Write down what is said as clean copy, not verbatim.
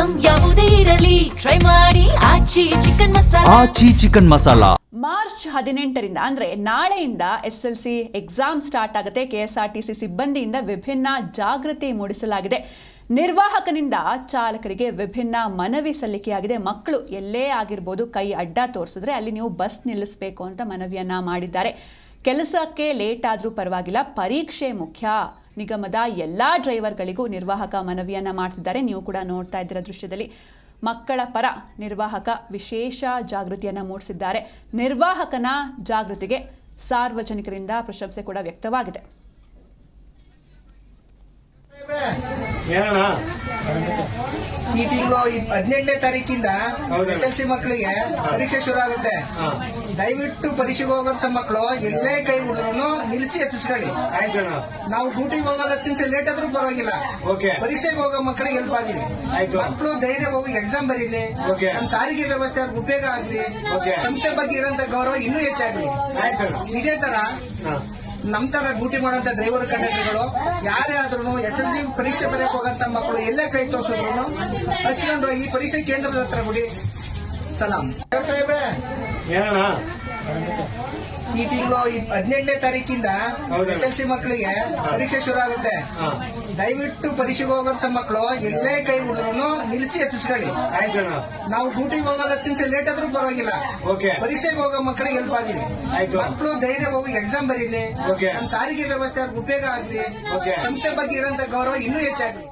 Item ಯಾವುದೇ ಇರಲಿ try ಮಾಡಿ ಆಚಿ ಚಿಕನ್ ಮಸಾಲಾ. ಆಚಿ ಚಿಕನ್ ಮಸಾಲಾ. ಮಾರ್ಚ್ 18ರಿಂದ ಅಂದರೆ ನಾಳೆಯಿಂದ SSLC ಎಕ್ಸಾಮ್ ಸ್ಟಾರ್ಟ್ ಆಗುತ್ತೆ. KSRTC ಸಿಬ್ಬಂದಿಯಿಂದ ವಿಭಿನ್ನ ಜಾಗೃತಿ ಮೂಡಿಸಲಾಗಿದೆ. ನಿರ್ವಾಹಕನಿಂದ ಚಾಲಕರಿಗೆ ವಿಭಿನ್ನ ಮನವಿ ಸಲ್ಲಿಕೆಯಾಗಿದೆ. ಮಕ್ಕಳು ಎಲ್ಲೇ ಆಗಿರ್ಬೋದು, ಕೈ ಅಡ್ಡ ತೋರಿಸಿದ್ರೆ ಅಲ್ಲಿ ನೀವು ಬಸ್ ನಿಲ್ಲಿಸಬೇಕು ಅಂತ ಮನವಿಯನ್ನ ಮಾಡಿದ್ದಾರೆ. ಕೆಲಸಕ್ಕೆ ಲೇಟ್ ಆದರೂ ಪರವಾಗಿಲ್ಲ, ಪರೀಕ್ಷೆ ಮುಖ್ಯ. ನಿಗಮದ ಎಲ್ಲ ಡ್ರೈವರ್ಗಳಿಗೂ ನಿರ್ವಾಹಕ ಮನವಿಯನ್ನ ಮಾಡ್ತಿದ್ದಾರೆ. ನೀವು ಕೂಡ ನೋಡ್ತಾ ಇದ್ದೀರ ದೃಶ್ಯದಲ್ಲಿ. ಮಕ್ಕಳ ಪರ ನಿರ್ವಾಹಕ ವಿಶೇಷ ಜಾಗೃತಿಯನ್ನು ಮೂಡಿಸಿದ್ದಾರೆ. ನಿರ್ವಾಹಕನ ಜಾಗೃತಿಗೆ ಸಾರ್ವಜನಿಕರಿಂದ ಪ್ರಶಂಸೆ ಕೂಡ ವ್ಯಕ್ತವಾಗಿದೆ. ಈ ತಿಂಗಳು 18ನೇ ತಾರೀಕಿಂದ SSLC ಮಕ್ಕಳಿಗೆ ಪರೀಕ್ಷೆ ಶುರು ಆಗುತ್ತೆ. ದಯವಿಟ್ಟು ಪರೀಕ್ಷೆಗೆ ಹೋಗಂತ ಮಕ್ಕಳು ಎಲ್ಲೇ ಕೈ ಹುಡುಗರು ನಿಲ್ಲಿಸಿ ಎತ್ತಿಸ್ಕೊಳ್ಳಿ. ನಾವು ಡ್ಯೂಟಿಗೆ ಹೋಗೋದು 10 ನಿಮಿಷ ಲೇಟ್ ಆದ್ರೂ ಪರವಾಗಿಲ್ಲ, ಪರೀಕ್ಷೆಗೆ ಹೋಗೋ ಮಕ್ಕಳಿಗೆ ಹೆಲ್ಪ್ ಆಗಲಿ. ಮಕ್ಕಳು ಧೈರ್ಯ ಹೋಗಿ ಎಕ್ಸಾಮ್ ಬರೀಲಿ. ನಮ್ಮ ಸಾರಿಗೆ ವ್ಯವಸ್ಥೆ ಉಪಯೋಗ ಆಗಲಿ. ಸಂಸ್ಥೆ ಬಗ್ಗೆ ಇರೋಂತ ಗೌರವ ಇನ್ನೂ ಹೆಚ್ಚಾಗ್ಲಿ. ಇದೇ ತರ ನಮ್ ತರ ಡ್ಯೂಟಿ ಮಾಡೋಂತ ಡ್ರೈವರ್ ಕಂಡಕ್ಟರ್ಗಳು ಯಾರೇ ಆದ್ರೂ SSLC ಪರೀಕ್ಷೆ ಬರೆಯಕ್ಕೆ ಹೋಗಂತ ಮಕ್ಕಳು ಎಲ್ಲೇ ಕೈ ತೋರಿಸಿದ್ರು ಹಚ್ಕೊಂಡು ಈ ಪರೀಕ್ಷೆ ಕೇಂದ್ರದ ಹತ್ರ ಬಿಡಿ. ಸಲಾಂ ಸಾಹೇಬ್ರೆ. ಈ ತಿಂಗಳು 18ನೇ ತಾರೀಕಿಂದ SSLC ಮಕ್ಕಳಿಗೆ ಪರೀಕ್ಷೆ ಶುರು ಆಗುತ್ತೆ. ದಯವಿಟ್ಟು ಪರೀಕ್ಷೆಗೆ ಹೋಗಂತ ಮಕ್ಕಳು ಎಲ್ಲೇ ಕೈ ಹುಡುಗರು ನಿಲ್ಲಿಸಿ ಎತ್ತಿಸ್ಕೊಳ್ಳಿ. ನಾವು ಡ್ಯೂಟಿಗೆ ಹೋಗೋದು 10 ನಿಮಿಷ ಲೇಟ್ ಆದ್ರೂ ಪರವಾಗಿಲ್ಲ, ಪರೀಕ್ಷೆಗೆ ಹೋಗೋ ಮಕ್ಕಳಿಗೆ ಹೆಲ್ಪ್ ಆಗಲಿ. ಮಕ್ಕಳು ಧೈರ್ಯ ಹೋಗಿ ಎಕ್ಸಾಮ್ ಬರೀಲಿ. ನಮ್ಮ ಸಾರಿಗೆ ವ್ಯವಸ್ಥೆ ಉಪಯೋಗ ಆಗಲಿ. ಸಂಸ್ಥೆ ಬಗ್ಗೆ ಇರೋಂತ ಗೌರವ ಇನ್ನೂ ಹೆಚ್ಚಾಗ್ಲಿ.